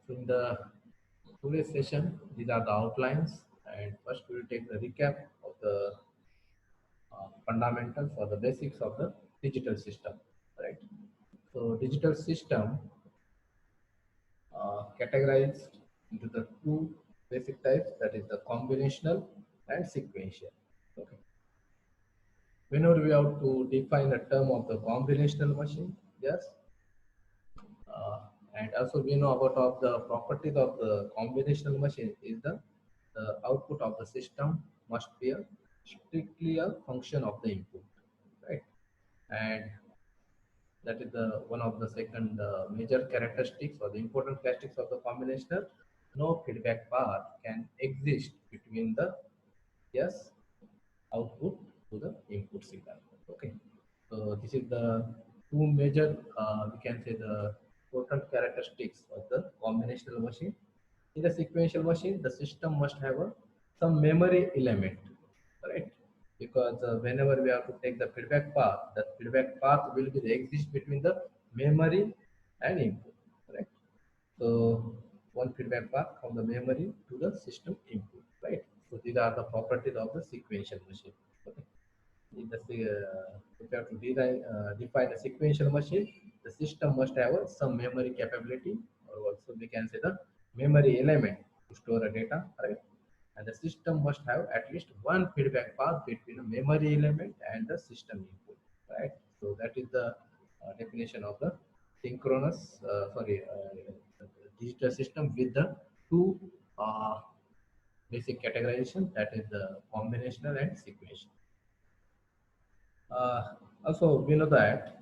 So in the today's session, these are the outlines, and first we will take the recap of the fundamentals or the basics of the digital system, right? So digital system categorized into the two basic types, that is the combinational and sequential. Okay. Whenever we have to define a term of the combinational machine, yes, uh, and also we know about of the properties of the combinational machine is the output of the system must be a strictly a function of the input, right? And that is the one of the second major characteristics or the important characteristics of the combinational. No feedback path can exist between the yes output to the input signal. Okay, so this is the two major we can say the important characteristics of the combinational machine. In the sequential machine, the system must have some memory element, right? Because whenever we have to take the feedback path, the feedback path will be the exist between the memory and input, right? So one feedback path from the memory to the system input, right? So these are the properties of the sequential machine. Okay. In the, if you have to define a sequential machine, the system must have some memory capability, or also we can say the memory element to store the data, right? And the system must have at least one feedback path between the memory element and the system input, right? So that is the definition of the synchronous, digital system with the two uh, basic categorization, that is the combinational and sequential. Uh, Also, we know that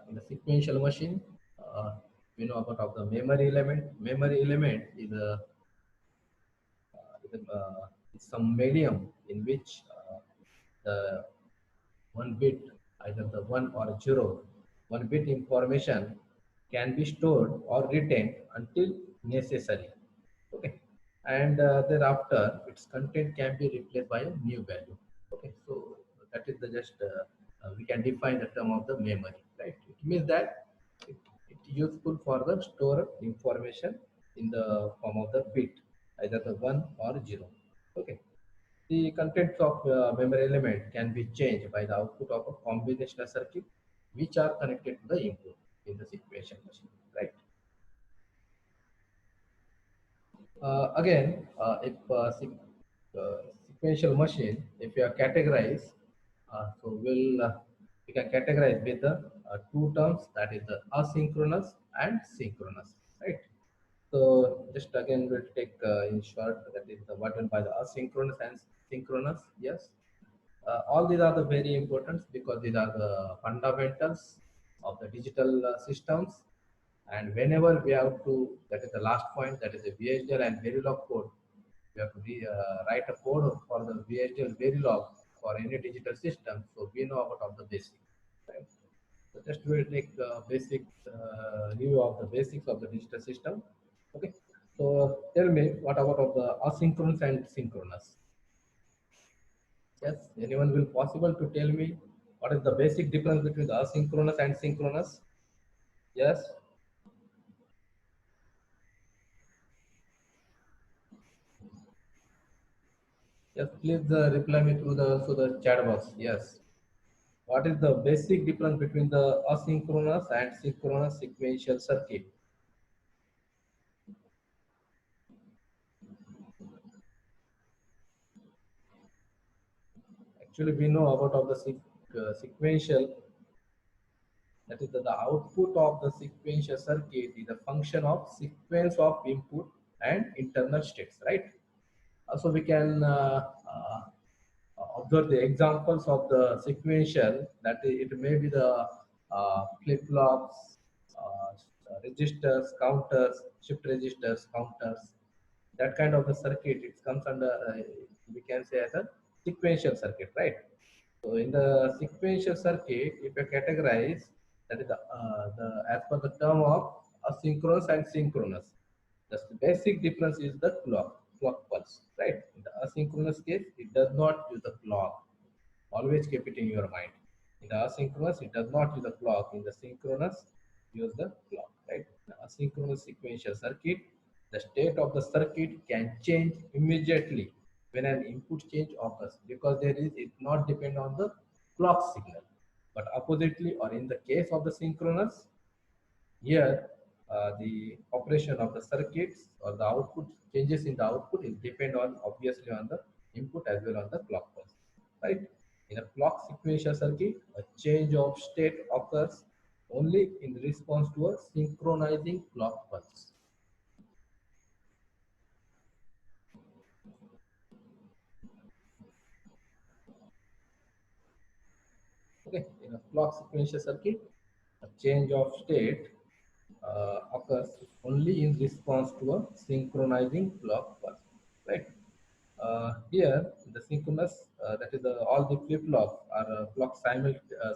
in the sequential machine, uh, we know about of the memory element. Memory element is some medium in which the one bit, either the one or zero, one bit information can be stored or retained until necessary. Okay, and thereafter its content can be replaced by a new value. Okay, so that is the just we can define the term of the memory, right? It means that it useful for the store information in the form of the bit, either the one or zero. Okay, the contents of memory element can be changed by the output of a combinational circuit, which are connected to the input in the sequential machine, right? Again, if sequential machine, if you are categorized, so we can categorize with the two terms, that is the asynchronous and synchronous, right? So just again we'll take in short, that is the what meant by the asynchronous and synchronous. Yes, all these are the very important because these are the fundamentals of the digital systems. And whenever we have to, that is the last point, that is the VHDL and Verilog code. We have to write a code for the VHDL Verilog for any digital system. So we know about all the basics, right? So just we'll take basic review of the basics of the digital system. Okay. So tell me, what about of the asynchronous and synchronous? Yes, anyone will possible to tell me what is the basic difference between the asynchronous and synchronous? Yes. Yes, please reply me through the chat box. Yes. What is the basic difference between the asynchronous and synchronous sequential circuit? Actually, we know about of the sequential, that is the output of the sequential circuit is a function of sequence of input and internal states, right? Also, we can observe the examples of the sequential, that it may be the flip-flops, registers, counters, shift registers, counters, that kind of the circuit. It comes under, we can say as a sequential circuit, right? So in the sequential circuit, if you categorize, that is the as per the term of asynchronous and synchronous. The basic difference is the clock pulse, right? In the asynchronous case, it does not use the clock. Always keep it in your mind. In the asynchronous, it does not use the clock. In the synchronous, use the clock, right? The asynchronous sequential circuit, The state of the circuit can change immediately when an input change occurs because it not depend on the clock signal. But oppositely, or in the case of the synchronous, here the operation of the circuits or the output changes in the output is depend on obviously on the input as well on the clock pulse, right? In a clock sequential circuit, a change of state occurs only in response to a synchronizing clock pulse. Okay, in a clock sequential circuit, a change of state occurs only in response to a synchronizing clock pulse, right? Here, the synchronous, that is, all the flip-flops are clocked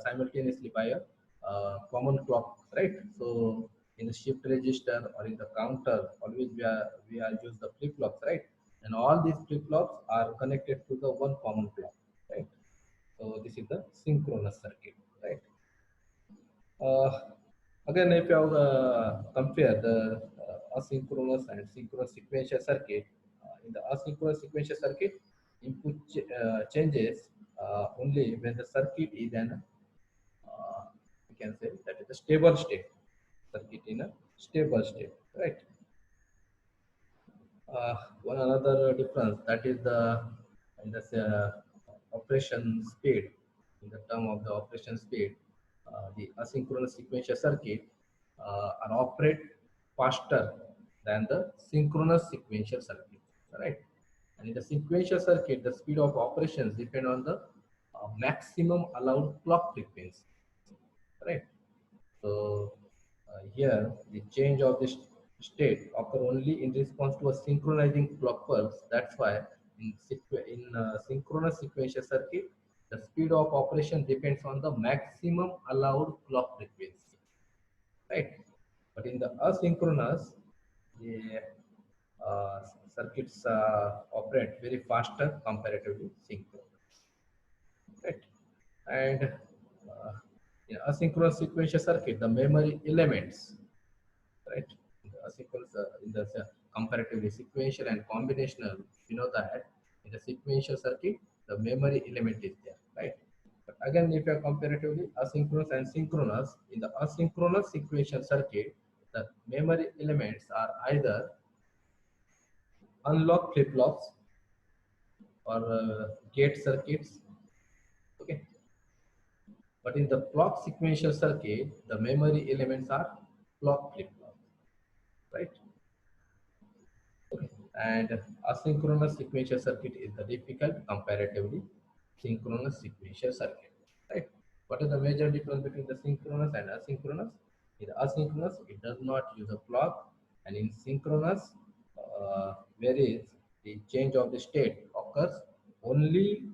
simultaneously by a common clock, right? So, in the shift register or in the counter, always we are use the flip-flops, right? And all these flip-flops are connected to the one common clock, right? So, this is the synchronous circuit, right? Uh, Again, if you have, compare the asynchronous and synchronous sequential circuit, in the asynchronous sequential circuit, changes only when the circuit is an, we can say that is a stable state, circuit in a stable state, right? One another difference, that is the in the operation speed. In the term of the operation speed, the asynchronous sequential circuit are operate faster than the synchronous sequential circuit, right? And in the sequential circuit, the speed of operations depend on the maximum allowed clock frequency, right? So here, the change of the state occur only in response to a synchronizing clock pulse. That's why in synchronous sequential circuit, the speed of operation depends on the maximum allowed clock frequency, right? But in the asynchronous, the uh, circuits operate very faster comparatively synchronous, right? And in asynchronous sequential circuit, the memory elements, right? In the asynchronous, in the comparatively sequential and combinational, you know that in the sequential circuit, the memory element is there, right? But again, if you are comparatively asynchronous and synchronous, in the asynchronous sequential circuit, the memory elements are either unlocked flip-flops or gate circuits, okay? But in the clock sequential circuit, the memory elements are clock flip-flops, right? Okay. And asynchronous sequential circuit is the difficult comparatively synchronous sequential circuit, right? What is the major difference between the synchronous and asynchronous? In the asynchronous, it does not use a clock, and in synchronous, whereas the change of the state occurs only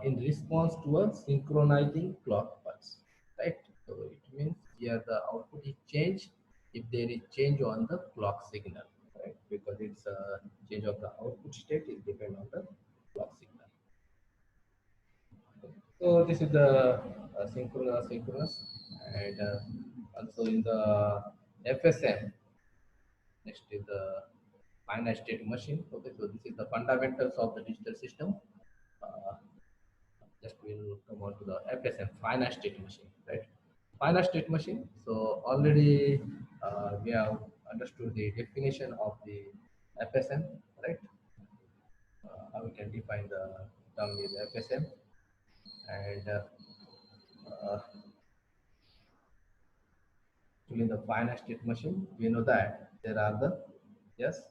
in response to a synchronizing clock pulse, right? So it means here the output is changed if there is change on the clock signal, right? Because it's a change of the output state is depend on the clock signal. So this is the synchronous, and also in the FSM. Next is the finite state machine. Okay, so this is the fundamentals of the digital system. Uh, just we'll come on to the FSM, finite state machine, right? Finite state machine. So already we have understood the definition of the FSM, right? How we can define the term is FSM, and uh, in the finite state machine, we know that there are the, yes,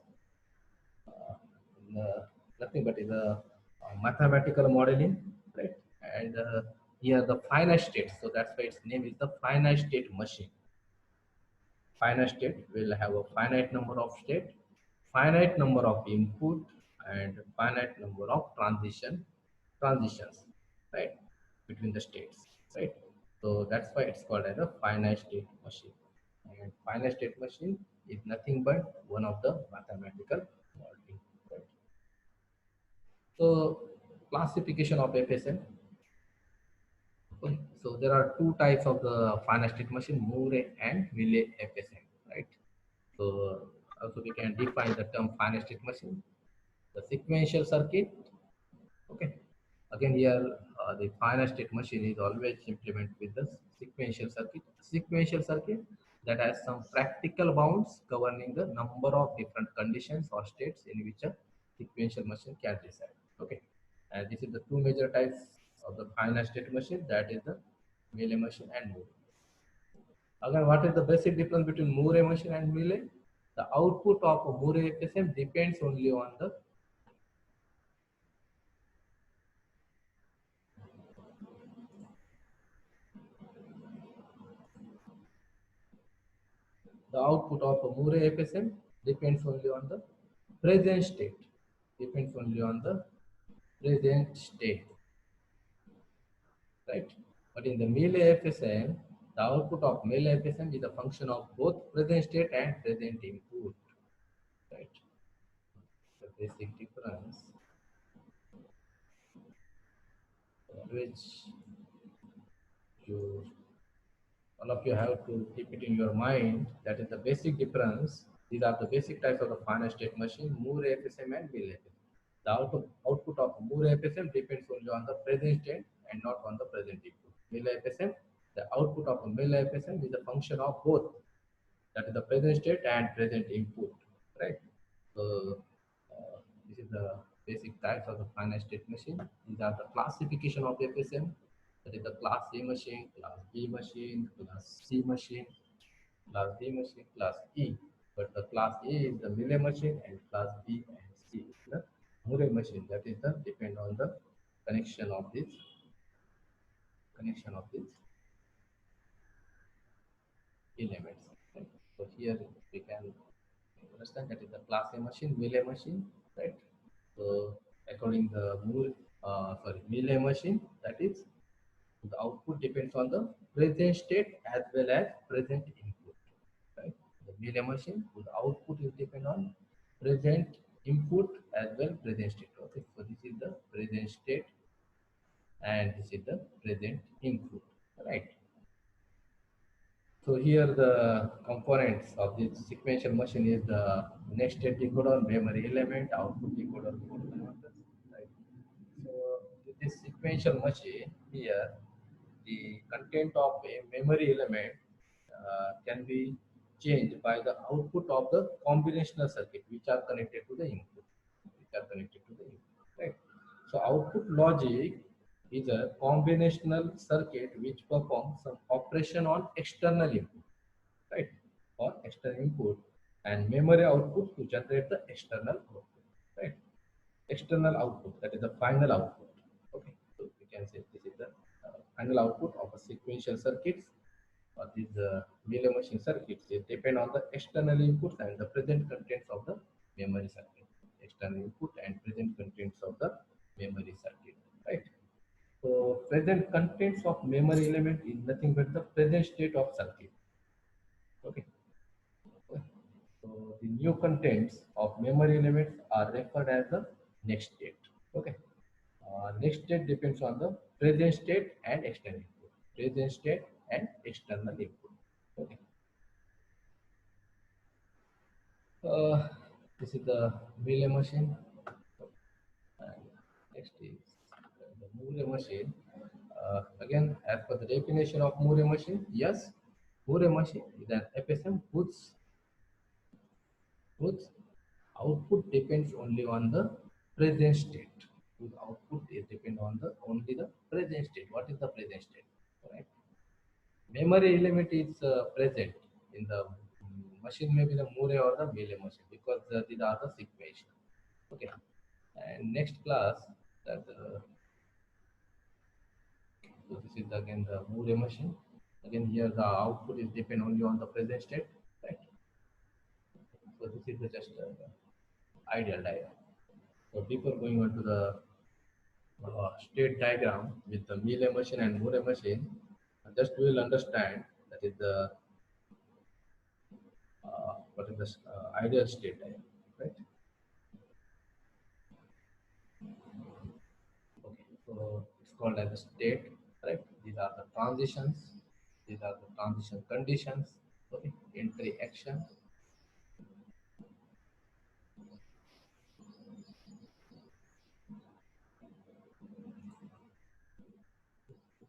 uh, nothing but is a mathematical modeling, right? And here the finite state. So that's why its name is the finite state machine. Finite state will have a finite number of state, finite number of input, and finite number of transitions, right, between the states, right? So that's why it's called as a finite state machine. And finite state machine is nothing but one of the mathematical modeling, right? So classification of FSM. Okay. So there are two types of the finite state machine, Moore and Millet FSM, right? So Also, we can define the term finite state machine, the sequential circuit. Okay. Again, here the finite state machine is always implemented with the sequential circuit. Sequential circuit that has some practical bounds governing the number of different conditions or states in which a sequential machine can reside. Okay. And this is the two major types of the finite state machine, that is the Mealy machine and Moore. Again, what is the basic difference between Moore machine and Mealy? The output of a Moore FSM depends only on the output of a Moore FSM depends only on the present state. Depends only on the present state, right? But in the Mealy FSM, the output of Mealy FSM is a function of both present state and present input, right? The basic difference, which you all of you have to keep it in your mind. That is the basic difference. These are the basic types of the finite state machine, Moore FSM and Mealy FSM. The output of Moore FSM depends only on the present state and not on the present input. Mealy FSM, the output of a Mealy FSM is a function of both, that is the present state and present input, right? So this is the basic types of the finite state machine. These are the classification of FSM. That is the class A machine, class B machine, class C machine, class D machine, class E. But the class A is the Mealy machine and class B and C is the Moore machine. That is the depend on the connection of this elements. Right? So here we can understand that is the class A machine, Mealy machine, right? So according the Mealy machine, that is the output depends on the present state as well as present input, right? The Mealy machine, the output is depend on present input as well present state. Okay, so this is the present state and this is the present input, right? So here the components of this sequential machine is the next state decoder, memory element, output decoder, code converters, right? So with this sequential machine here, the content of a memory element can be changed by the output of the combinational circuit which are connected to the input, right? So output logic is a combinational circuit which performs some operation on external input, right? Or external input, and memory output to generate the external output, right? External output, that is the final output. Okay, so we can say this is the final output of a sequential circuits or these Mealy machine circuits. They depend on the external inputs and the present contents of the memory circuit. External input and present contents of the memory circuit, right? So present contents of memory element is nothing but the present state of circuit. Okay. So the new contents of memory elements are referred as the next state. Okay. Next state depends on the present state and external input. Present state and external input. Okay. Uh, this is the Mealy machine. And next is the Moore machine. Again, as per the definition of Moore machine, yes, Moore machine is an FSM whose output depends only on the present state. Whose output is depend on the only the present state. What is the present state? Right. Memory element is present in the machine, maybe the Moore or the Mealy machine, because these are the sequential. Okay. And next class that so this is again the Moore machine. Again here the output is depend only on the present state, right? So this is the just ideal diagram. So before going on to the state diagram with the Mealy machine and Moore machine, just we will understand that is the what is the ideal state diagram, right? Okay, so it's called as a state, right? These are the transitions, these are the transition conditions, okay, entry action,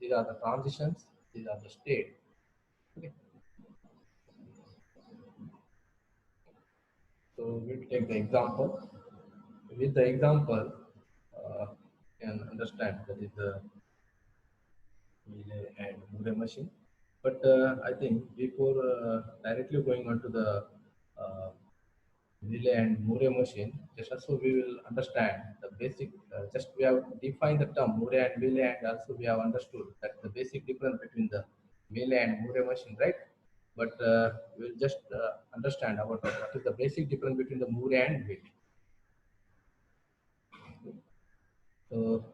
These are the transitions. These are the state. Okay. So we will take the example. With the example, you can understand that is the relay and Moore machine. But I think before directly going on to the uh, relay and Moore machine, just also we will understand the basic, just we have defined the term Moore and relay, and also we have understood that the basic difference between the relay and Moore machine, right? But we'll just understand about what is the basic difference between the Moore and relay. So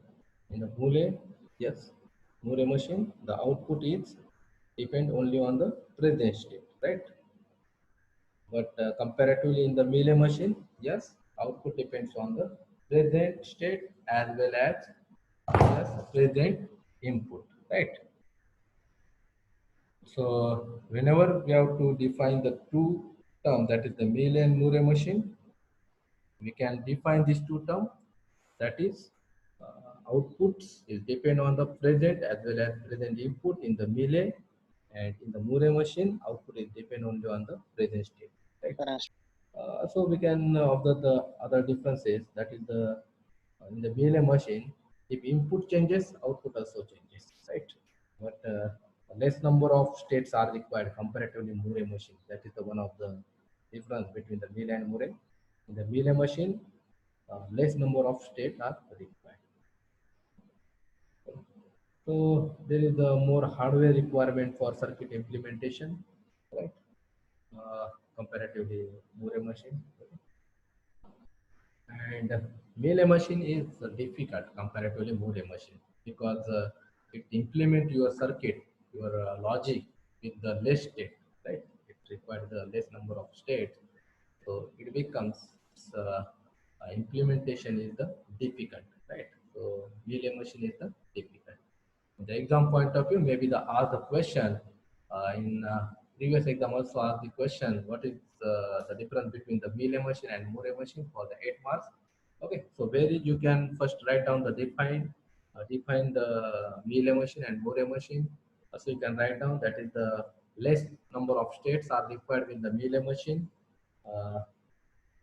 in the Moore, yes, Moore machine, the output is depend only on the present state, right? But comparatively in the Mealy machine, yes, output depends on the present state as well as yes, present input, right? So whenever we have to define the two term, that is the Mealy and Moore machine, we can define these two terms. That is, outputs is depend on the present as well as present input in the Mealy, and in the Moore machine, output is depend only on the present state, right? So we can observe the other differences. That is the in the BLA machine, if input changes, output also changes, right? But less number of states are required comparatively Moore machine. That is the one of the difference between the BLA and Moore. In the BLA machine, less number of states are required. So there is a more hardware requirement for circuit implementation, right? Comparatively Moore machine. And Mealy machine is difficult comparatively Moore machine because it implement your circuit, your logic with the less state, right? It requires the less number of states, so it becomes implementation is the difficult, right? So Mealy machine is the difficult. In the exam point of view, maybe the ask the question in previous exam also asked the question, what is the difference between the Mealy machine and Moore machine for the 8 marks? Okay, so where you can first write down the define the Mealy machine and Moore machine. So you can write down that is the less number of states are required in the Mealy machine.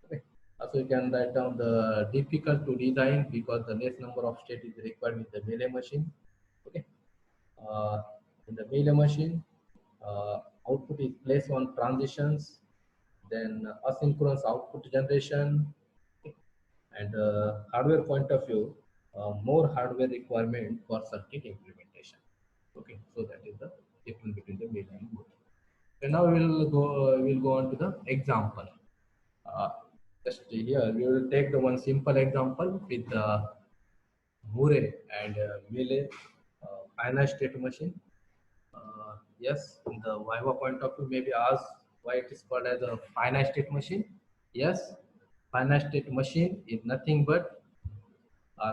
Okay. Also, you can write down the difficult to design because the less number of states is required with the Mealy machine. Okay. Uh, in the Mealy machine, output is placed on transitions, then asynchronous output generation, and hardware point of view, more hardware requirement for circuit implementation. Okay, so that is the difference between the Mealy and Moore. And now we'll go on to the example. Uh, just here we will take the one simple example with the Moore and Mealy finite state machine. Yes, in the Viva point of view, maybe ask why it is called as a finite state machine. Yes, finite state machine is nothing but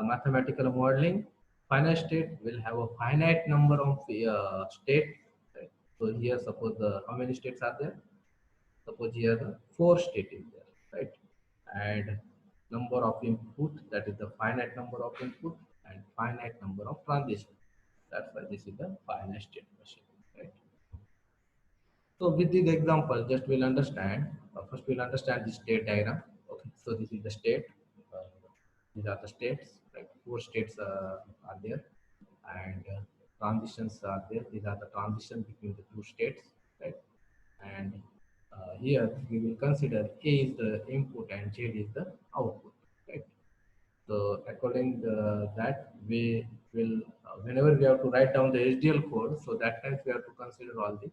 mathematical modeling. Finite state will have a finite number of states. Right? So here, suppose how many states are there? Suppose here the 4 state is there, right? And number of input, that is the finite number of input, and finite number of transition. That's why this is the finite state machine, right? So with this example, just we'll understand. First, we'll understand the state diagram. Okay, so this is the state. Uh, these are the states. Right, 4 states are there, and transitions are there. These are the transitions between the 2 states. Right, and here we will consider A is the input and Z is the output. Right. So according to that, we will whenever we have to write down the HDL code, so that times we have to consider all this.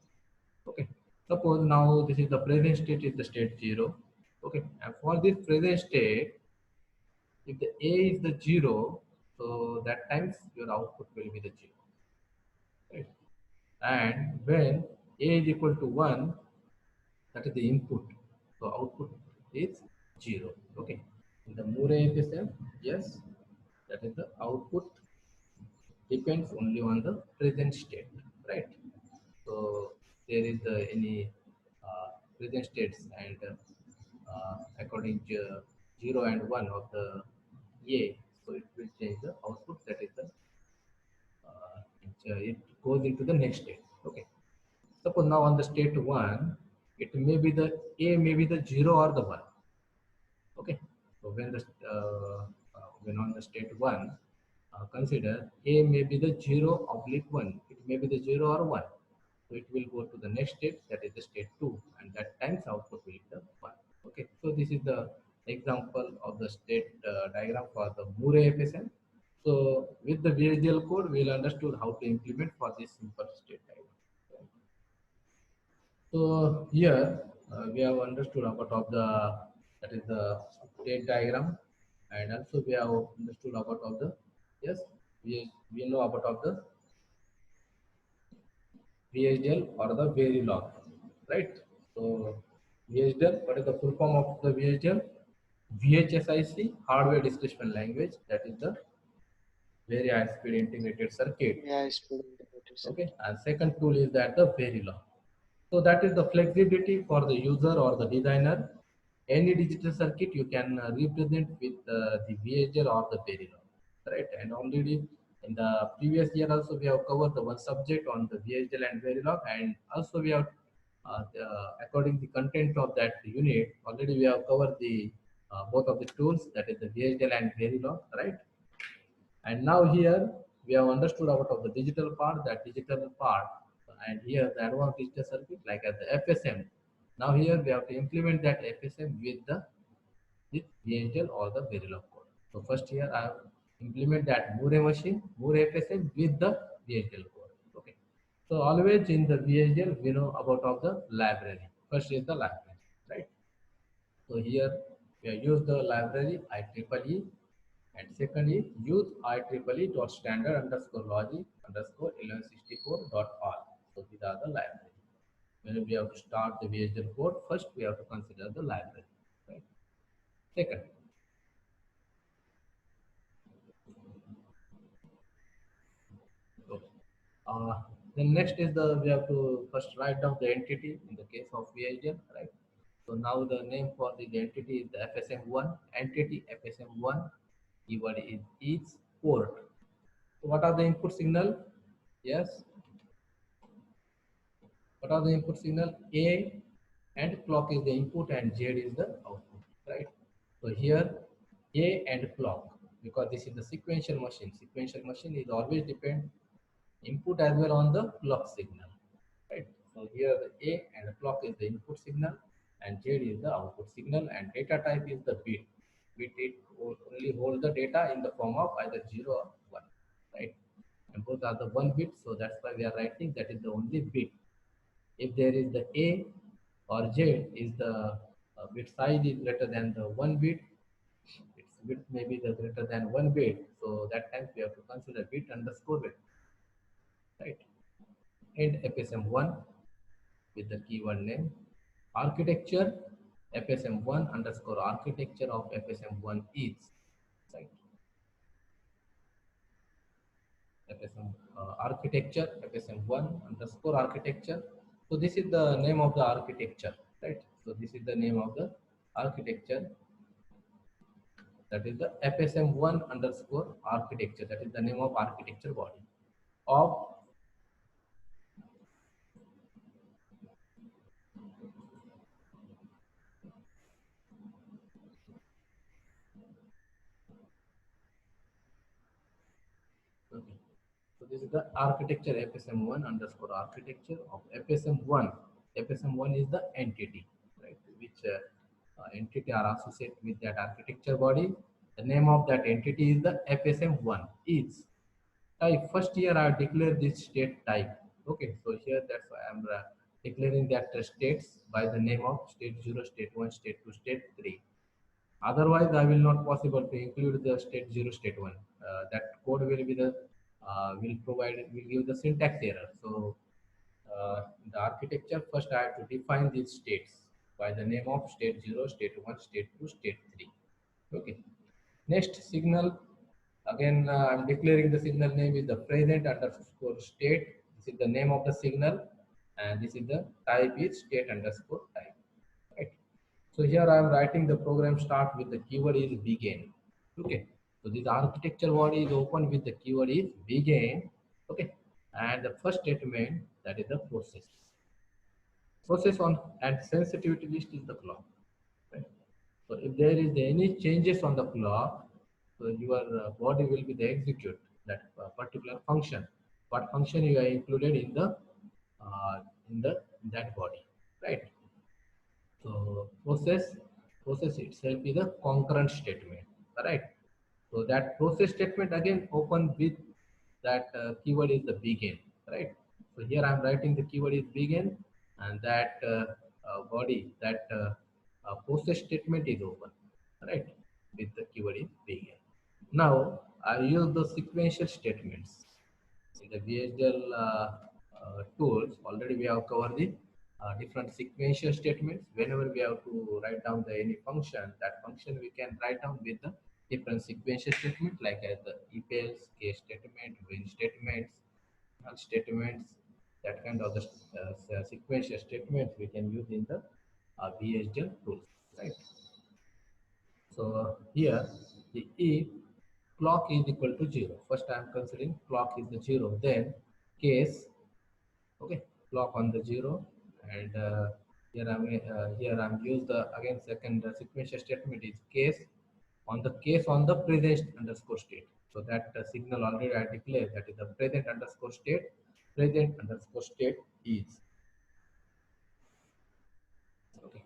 Okay. Suppose now this is the present state is the state 0. Okay. And for this present state, if the A is the 0, so that times your output will be the 0. Right. And when A is equal to 1, that is the input. So output is 0. Okay. In the Moore FSM, yes, that is the output depends only on the present state, right? So there is any present states, and according to 0 and 1 of the A, so it will change the output, that is the it goes into the next state. Okay. Suppose now on the state 1, it may be the A may be the 0 or the 1. Okay. So when on the state 1, consider A may be the 0 oblique 1. It may be the 0 or 1. So it will go to the next state, that is the state 2, and that times output will be the 1. Okay. So this is the example of the state diagram for the Moore FSM. So with the VHDL code, we will understood how to implement for this simple state diagram. So here we have understood about of the, that is the state diagram, and also we have understood about of the, yes, we know about of the VHDL or the Verilog, right? So VHDL, what is the full form of the VHDL? VHSIC, hardware discrete language, that is the very high speed integrated circuit. Yeah, it's good integrated circuit. Okay, and second tool is that the Verilog. So that is the flexibility for the user or the designer. Any digital circuit you can represent with the VHDL or the Verilog, right? And already in the previous year also we have covered the one subject on the VHDL and Verilog, and also we have according to the content of that unit already we have covered the both of the tools, that is the VHDL and Verilog, right? And now here we have understood about of the digital part, that digital part, and here the advanced digital circuit like as the FSM. Now here we have to implement that FSM with VHDL or the Verilog code. So first here I have implement that Moore machine, Moore FSM with the VHDL code. Okay. So always in the VHDL we know about of the library. First is the library, right? So here we have used the library IEEE, and second is use IEEE dot standard underscore logic underscore 1164.org. So these are the library. When we have to start the VHDL code, first we have to consider the library. Right? Second, so, then next is the, we have to first write down the entity in the case of VHDL, right? So now the name for the entity is the FSM1 entity, FSM1 keyword is each port. So what are the input signal? Yes. What are the input signal? A and clock is the input and Z is the output, right? So here A and clock, because this is the sequential machine. Sequential machine is always depend input as well on the clock signal, right? So here the A and the clock is the input signal and Z is the output signal, and data type is the bit. Bit it only hold the data in the form of either 0 or 1, right? And both are the 1 bit, so that's why we are writing that is the only bit. If there is the A or Z is the bit size is greater than the 1 bit, its width may be the greater than 1 bit, so that time we have to consider bit underscore bit, right? And FSM1 with the keyword name architecture, FSM1 underscore architecture of FSM1 is, right? FSM architecture, FSM1 underscore architecture. So this is the name of the architecture, right? So this is the name of the architecture, that is the FSM1 underscore architecture. That is the name of architecture body of okay. So this is the architecture FSM1 underscore architecture of FSM1. FSM1 is the entity, right? Which entity are associated with that architecture body. The name of that entity is the FSM1 is type. First here I declare this state type. Okay, so here that's why I'm declaring that states by the name of state 0, state 1, state 2, state 3. Otherwise, I will not possible to include the state 0, state 1. That code will be the will give the syntax error. So the architecture first I have to define these states by the name of state 0, state 1, state 2, state 3. Okay. Next signal, again I'm declaring the signal name is the present underscore state. This is the name of the signal, and this is the type is state underscore type. Right. So here I am writing the program start with the keyword is begin. Okay. So this architecture body is open with the keyword is begin. Okay. and the first statement, that is the process on, and sensitivity list is the clock, right? So if there is any changes on the clock, so your body will be the execute that particular function. What function you are included uh, in the that body, right? So process itself is a concurrent statement, right? So that process statement again open with that keyword is the begin, right? So here I'm writing the keyword is begin, and that body, that process statement is open, right? With the keyword is begin. Now I use the sequential statements. In the VHDL tools, already we have covered the different sequential statements. Whenever we have to write down the any function, that function we can write down with the different sequential statement, like as the if else, case statement, when statements, null statements, that kind of the sequential statements we can use in the VHDL tools, right? So here the if clock is equal to 0. First I am considering clock is the 0. Then case, okay, clock on the 0, and here I'm use the again second sequential statement is case on the present underscore state. So that signal already I declared, that is the present underscore state. Present underscore state is, okay.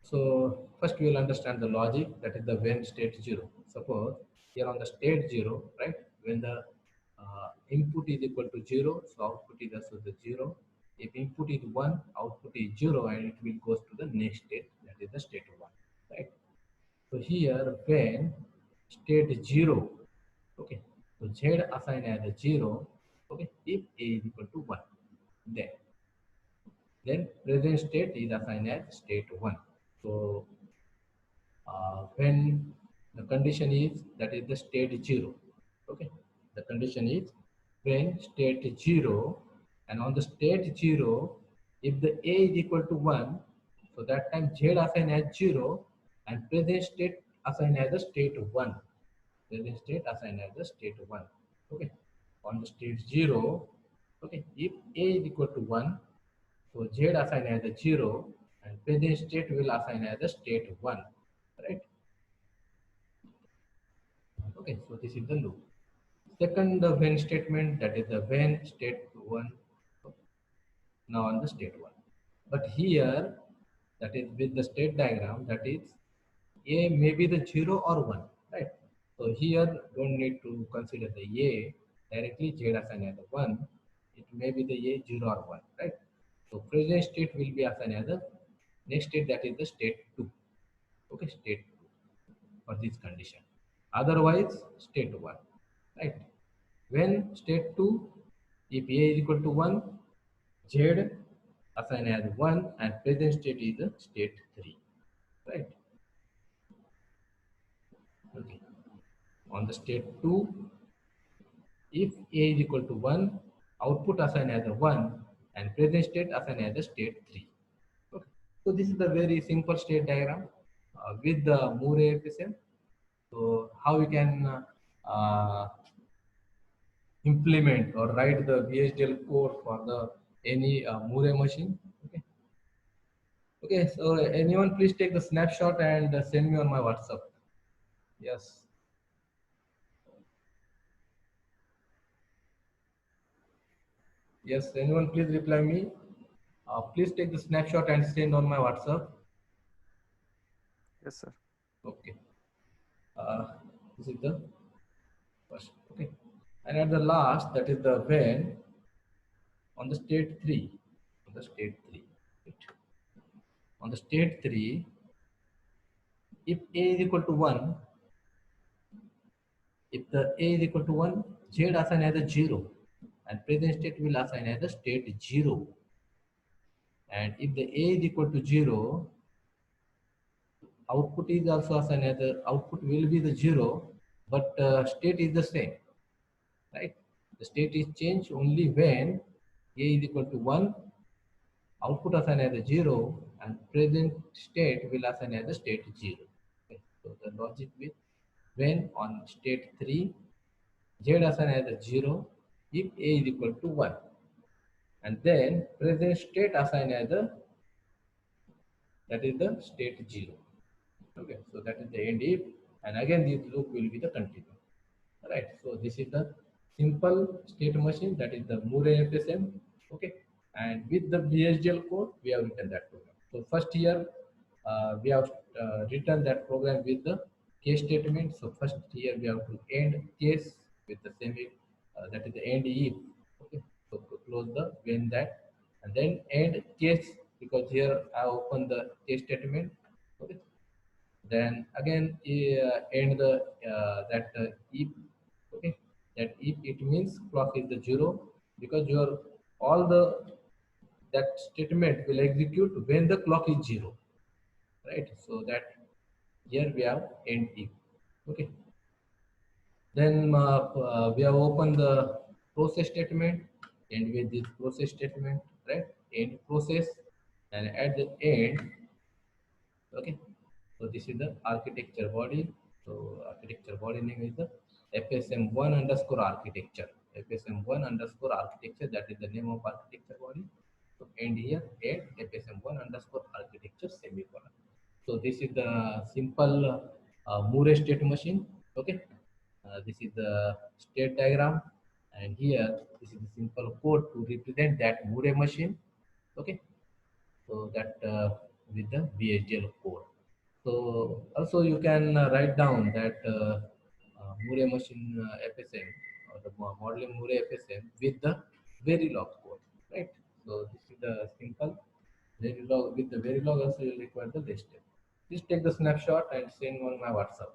So first we will understand the logic, that is the when state 0. Suppose here on the state 0, right? When the input is equal to 0, so output is also the 0. If input is 1, output is 0, and it will goes to the next state, that is the state 1, right? So here when state 0, okay, so Z assigned as a 0, okay, if A is equal to 1, then present state is assigned as state 1. So when the condition is, that is the state 0, okay, the condition is when state 0, and on the state 0, if the A is equal to 1, so that time Z assigned as 0, and present state assigned as the state 1, present state assigned as the state 1, okay. On the state 0, okay, if A is equal to 1, so Z assigned as a 0, and present state will assign as a state 1, right? Okay, so this is the loop. Second, the when statement, that is the when state 1, now on the state 1. But here, that is with the state diagram, that is A may be the 0 or 1, right? So here, don't need to consider the A directly, Z assigned as a 1. It may be the A 0 or 1, right? So present state will be assigned as the next state, that is the state 2. Okay, state 2 for this condition. Otherwise, state 1, right? When state 2, if A is equal to 1, Z assigned as 1, and present state is the state 3, right? Okay. On the state 2, if A is equal to 1, output assigned as a 1, and present state assigned as a state 3. Okay. So this is the very simple state diagram with the Moore FSM. So how we can implement or write the VHDL code for the any Moore machine. Okay. Okay. So anyone, please take the snapshot and send me on my WhatsApp. Yes. Yes. Anyone, please reply me. Please take the snapshot and send on my WhatsApp. Yes, sir. Okay. Uh, this is the first. Okay. And at the last, that is the when on the state 3. On the state 3. Right. On the state 3, if A is equal to 1, if the A is equal to 1, Z assign as a 0, and present state will assign as a state 0. And if the A is equal to 0, output is also assigned as a, output will be the 0, but state is the same, right? The state is changed only when A is equal to 1, output assigned as a 0, and present state will assign as a state 0. Okay. So the logic with when on state 3, Z assigned as a 0, if a is equal to 1, and then present state assign as the, that is the state 0. Okay, so that is the end if, and again this loop will be the continue. Right, so this is the simple state machine, that is the Moore FSM. Okay, and with the VHDL code we have written that program. So first here we have written that program with the case statement. So first here we have to end case with the semi, that is the end if. Okay, so to close the when that, and then end case, because here I open the case statement. Okay, then again end the that if. Okay, that if it means clock is the 0, because your all the that statement will execute when the clock is 0, right? So that here we have end if. Okay, then we have opened the process statement, and with this process statement, right, end process, and at the end. Okay, so this is the architecture body. So architecture body name is the FSM1 underscore architecture. FSM1 underscore architecture, that is the name of architecture body. So end here add FSM1 underscore architecture semicolon. So this is the simple Moore state machine. Okay, this is the state diagram, and here this is the simple code to represent that Moore machine. Okay, so that with the VHDL code. So also you can write down that Moore machine FSM, or the modeling Moore FSM with the Verilog code, right? So this is the simple Verilog. With the Verilog also you require the list. Please take the snapshot and send on my WhatsApp.